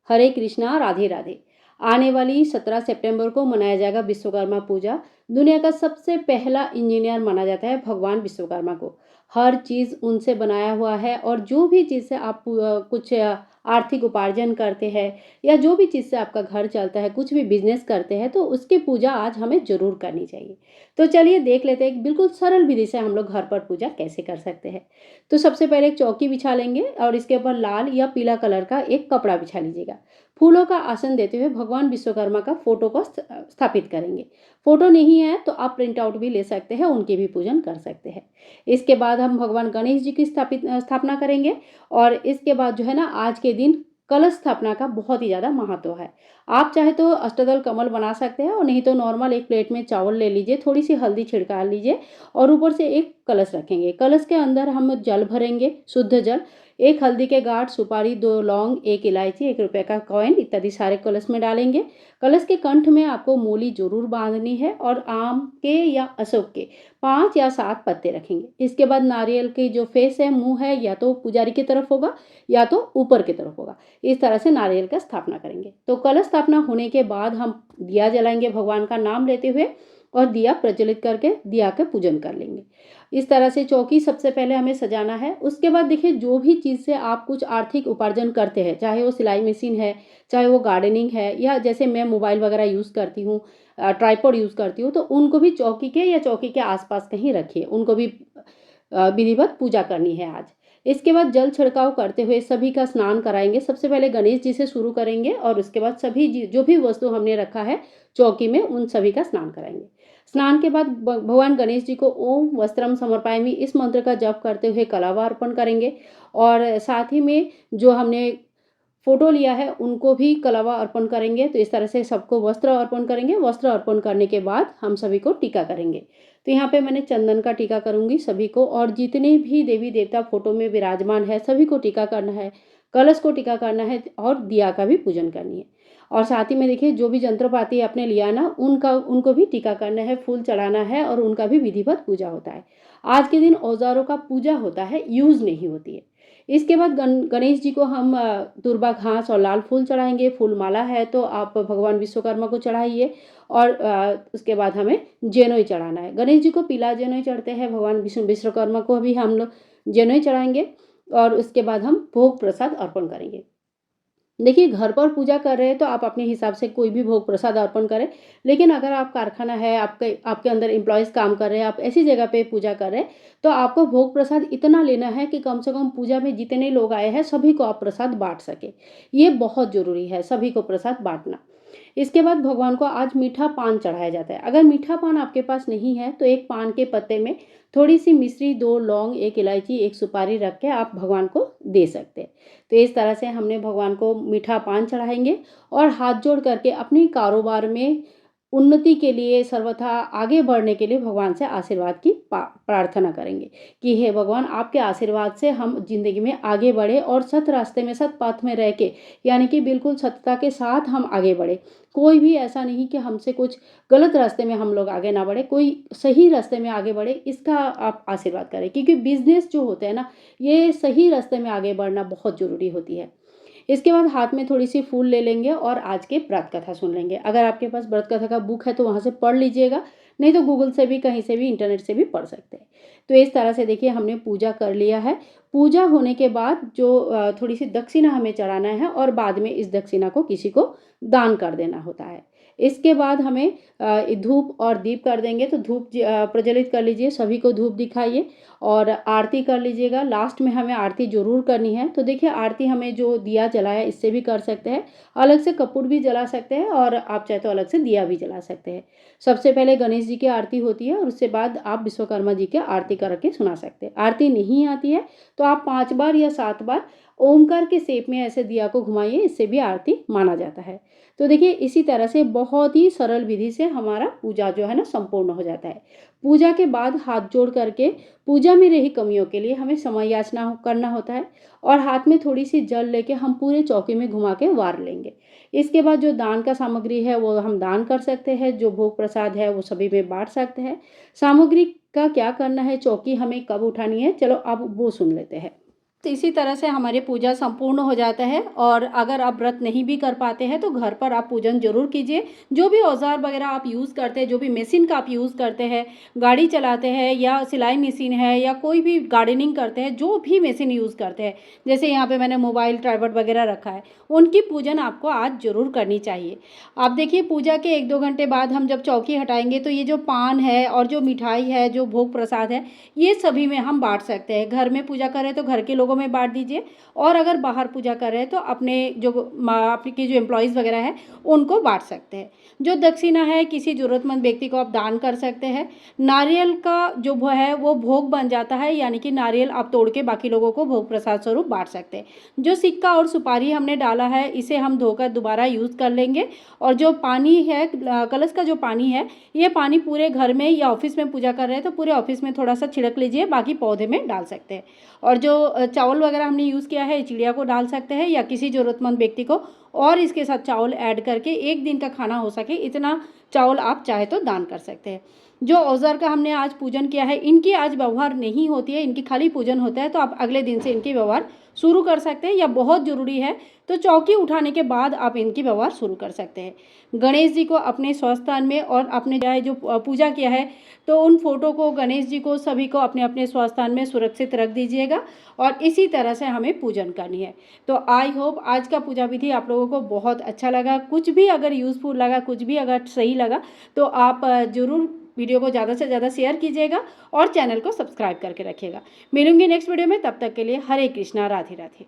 हरे कृष्णा, राधे राधे। आने वाली 17 सितंबर को मनाया जाएगा विश्वकर्मा पूजा। दुनिया का सबसे पहला इंजीनियर माना जाता है भगवान विश्वकर्मा को। हर चीज़ उनसे बनाया हुआ है और जो भी चीज़ से आप कुछ आर्थिक उपार्जन करते हैं या जो भी चीज़ से आपका घर चलता है, कुछ भी बिजनेस करते हैं, तो उसकी पूजा आज हमें ज़रूर करनी चाहिए। तो चलिए देख लेते हैं एक बिल्कुल सरल विधि से हम लोग घर पर पूजा कैसे कर सकते हैं। तो सबसे पहले एक चौकी बिछा लेंगे और इसके ऊपर लाल या पीला कलर का एक कपड़ा बिछा लीजिएगा। फूलों का आसन देते हुए भगवान विश्वकर्मा का फोटो को स्थापित करेंगे। फोटो नहीं है तो आप प्रिंट आउट भी ले सकते हैं, उनके भी पूजन कर सकते हैं। इसके बाद हम भगवान गणेश जी की स्थापना करेंगे और इसके बाद जो है ना, आज के दिन कलश स्थापना का बहुत ही ज़्यादा महत्व है। आप चाहे तो अष्टदल कमल बना सकते हैं और नहीं तो नॉर्मल एक प्लेट में चावल ले लीजिए, थोड़ी सी हल्दी छिड़का लीजिए और ऊपर से एक कलश रखेंगे। कलश के अंदर हम जल भरेंगे, शुद्ध जल। एक हल्दी के गांठ, सुपारी, 2 लौंग, 1 इलायची, 1 रुपए का कॉइन इत्यादि सारे कलश में डालेंगे। कलश के कंठ में आपको मूली जरूर बांधनी है और आम के या अशोक के 5 या 7 पत्ते रखेंगे। इसके बाद नारियल की जो फेस है, मुंह है, या तो पुजारी की तरफ होगा या तो ऊपर की तरफ होगा। इस तरह से नारियल का स्थापना करेंगे। तो कलश स्थापना होने के बाद हम दिया जलाएंगे भगवान का नाम लेते हुए और दिया प्रज्वलित करके दिया के पूजन कर लेंगे। इस तरह से चौकी सबसे पहले हमें सजाना है। उसके बाद देखिए, जो भी चीज़ से आप कुछ आर्थिक उपार्जन करते हैं, चाहे वो सिलाई मशीन है, चाहे वो गार्डनिंग है, या जैसे मैं मोबाइल वगैरह यूज़ करती हूँ, ट्राइपॉड यूज़ करती हूँ, तो उनको भी चौकी के या चौकी के आसपास कहीं रखिए। उनको भी विधिवत पूजा करनी है आज। इसके बाद जल छिड़काव करते हुए सभी का स्नान कराएंगे। सबसे पहले गणेश जी से शुरू करेंगे और उसके बाद सभी जो भी वस्तु हमने रखा है चौकी में, उन सभी का स्नान कराएंगे। स्नान के बाद भगवान गणेश जी को ओम वस्त्रम समर्पयामि इस मंत्र का जप करते हुए कलावा अर्पण करेंगे और साथ ही में जो हमने फोटो लिया है उनको भी कलावा अर्पण करेंगे। तो इस तरह से सबको वस्त्र अर्पण करेंगे। वस्त्र अर्पण करने के बाद हम सभी को टीका करेंगे। तो यहाँ पे मैंने चंदन का टीका करूंगी सभी को, और जितने भी देवी देवता फोटो में विराजमान है सभी को टीका करना है, कलश को टीका करना है और दिया का भी पूजन करनी है। और साथ ही में देखिए, जो भी यंत्रपाति आपने लिया ना, उनको भी टीका करना है, फूल चढ़ाना है और उनका भी विधिवत पूजा होता है। आज के दिन औजारों का पूजा होता है, यूज नहीं होती है। इसके बाद गणेश जी को हम दुर्वा घास और लाल फूल चढ़ाएंगे। फूल माला है तो आप भगवान विश्वकर्मा को चढ़ाइए और उसके बाद हमें जनेऊ चढ़ाना है। गणेश जी को पीला जनेऊ चढ़ते हैं, भगवान विश्वकर्मा को भी हम लोग जनेऊ चढ़ाएंगे और उसके बाद हम भोग प्रसाद अर्पण करेंगे। देखिए, घर पर पूजा कर रहे हैं तो आप अपने हिसाब से कोई भी भोग प्रसाद अर्पण करें, लेकिन अगर आप कारखाना है, आपके आपके अंदर एम्प्लॉयज़ काम कर रहे हैं, आप ऐसी जगह पे पूजा कर रहे हैं, तो आपको भोग प्रसाद इतना लेना है कि कम से कम पूजा में जितने लोग आए हैं सभी को आप प्रसाद बांट सके। ये बहुत ज़रूरी है, सभी को प्रसाद बांटना। इसके बाद भगवान को आज मीठा पान चढ़ाया जाता है। अगर मीठा पान आपके पास नहीं है तो एक पान के पत्ते में थोड़ी सी मिश्री, 2 लौंग, 1 इलायची, 1 सुपारी रख के आप भगवान को दे सकते हैं। तो इस तरह से हमने भगवान को मीठा पान चढ़ाएंगे और हाथ जोड़ करके अपने कारोबार में उन्नति के लिए, सर्वथा आगे बढ़ने के लिए भगवान से आशीर्वाद की प्रार्थना करेंगे कि हे भगवान, आपके आशीर्वाद से हम जिंदगी में आगे बढ़े और सत रास्ते में, सत पथ में रह के, यानी कि बिल्कुल सत्यता के साथ हम आगे बढ़े। कोई भी ऐसा नहीं कि हमसे कुछ गलत रास्ते में हम लोग आगे ना बढ़े, कोई सही रास्ते में आगे बढ़े, इसका आप आशीर्वाद करें। क्योंकि बिजनेस जो होते हैं ना, ये सही रास्ते में आगे बढ़ना बहुत ज़रूरी होती है। इसके बाद हाथ में थोड़ी सी फूल ले लेंगे और आज के व्रत कथा सुन लेंगे। अगर आपके पास व्रत कथा का बुक है तो वहाँ से पढ़ लीजिएगा, नहीं तो गूगल से भी, कहीं से भी, इंटरनेट से भी पढ़ सकते हैं। तो इस तरह से देखिए, हमने पूजा कर लिया है। पूजा होने के बाद जो थोड़ी सी दक्षिणा हमें चढ़ाना है और बाद में इस दक्षिणा को किसी को दान कर देना होता है। इसके बाद हमें धूप और दीप कर देंगे। तो धूप प्रज्वलित कर लीजिए, सभी को धूप दिखाइए और आरती कर लीजिएगा। लास्ट में हमें आरती जरूर करनी है। तो देखिए, आरती हमें जो दिया जलाया इससे भी कर सकते हैं, अलग से कपूर भी जला सकते हैं और आप चाहे तो अलग से दिया भी जला सकते हैं। सबसे पहले गणेश जी की आरती होती है और उसके बाद आप विश्वकर्मा जी की आरती करके सुना सकते हैं। आरती नहीं आती है तो आप 5 बार या 7 बार ओमकार के शेप में ऐसे दिया को घुमाइए, इससे भी आरती माना जाता है। तो देखिए, इसी तरह से बहुत ही सरल विधि से हमारा पूजा जो है ना संपूर्ण हो जाता है। पूजा के बाद हाथ जोड़ करके पूजा में रही कमियों के लिए हमें समय याचना करना होता है और हाथ में थोड़ी सी जल लेके हम पूरे चौकी में घुमा के वार लेंगे। इसके बाद जो दान का सामग्री है वो हम दान कर सकते हैं, जो भोग प्रसाद है वो सभी में बांट सकते हैं। सामग्री का क्या करना है, चौकी हमें कब उठानी है, चलो अब वो सुन लेते हैं। इसी तरह से हमारी पूजा संपूर्ण हो जाता है। और अगर आप व्रत नहीं भी कर पाते हैं तो घर पर आप पूजन जरूर कीजिए। जो भी औजार वगैरह आप यूज़ करते हैं, जो भी मशीन का आप यूज़ करते हैं, गाड़ी चलाते हैं या सिलाई मशीन है या कोई भी गार्डनिंग करते हैं, जो भी मशीन यूज़ करते हैं, जैसे यहाँ पे मैंने मोबाइल ट्राइपॉड वगैरह रखा है, उनकी पूजन आपको आज जरूर करनी चाहिए। आप देखिए पूजा के 1-2 घंटे बाद हम जब चौकी हटाएंगे तो ये जो पान है और जो मिठाई है, जो भोग प्रसाद है, ये सभी में हम बांट सकते हैं। घर में पूजा करें तो घर के लोगों में बांट दीजिए, और अगर बाहर पूजा कर रहे हैं तो अपने जो आपके जो एम्प्लॉयज़ वगैरह हैं उनको बांट सकते हैं। जो दक्षिणा है किसी ज़रूरतमंद व्यक्ति को आप दान कर सकते हैं। नारियल का जो वो है वो भोग बन जाता है, यानी कि नारियल आप तोड़ के बाकी लोगों को भोग प्रसाद स्वरूप बांट सकते हैं। जो सिक्का और सुपारी हमने डाला है इसे हम धोकर दोबारा यूज़ कर लेंगे। और जो पानी है, कलश का जो पानी है, ये पानी पूरे घर में या ऑफिस में पूजा कर रहे हैं तो पूरे ऑफिस में थोड़ा सा छिड़क लीजिए, बाकी पौधे में डाल सकते हैं। और जो चावल वगैरह हमने यूज़ किया है, चिड़िया को डाल सकते हैं या किसी ज़रूरतमंद व्यक्ति को, और इसके साथ चावल ऐड करके 1 दिन का खाना हो सके इतना चावल आप चाहे तो दान कर सकते हैं। जो औजार का हमने आज पूजन किया है, इनकी आज व्यवहार नहीं होती है, इनकी खाली पूजन होता है, तो आप अगले दिन से इनकी व्यवहार शुरू कर सकते हैं, या बहुत ज़रूरी है तो चौकी उठाने के बाद आप इनकी व्यवहार शुरू कर सकते हैं। गणेश जी को अपने स्वस्थान में, और अपने जो पूजा किया है तो उन फोटो को, गणेश जी को, सभी को अपने अपने स्वस्थान में सुरक्षित रख दीजिएगा। और इसी तरह से हमें पूजन करनी है। तो आई होप आज का पूजा विधि आप लोगों को बहुत अच्छा लगा। कुछ भी अगर यूज़फुल लगा, कुछ भी अगर सही लगा तो आप ज़रूर वीडियो को ज़्यादा से ज़्यादा शेयर कीजिएगा और चैनल को सब्सक्राइब करके रखिएगा। मिलूंगी नेक्स्ट वीडियो में, तब तक के लिए हरे कृष्णा, राधे राधे।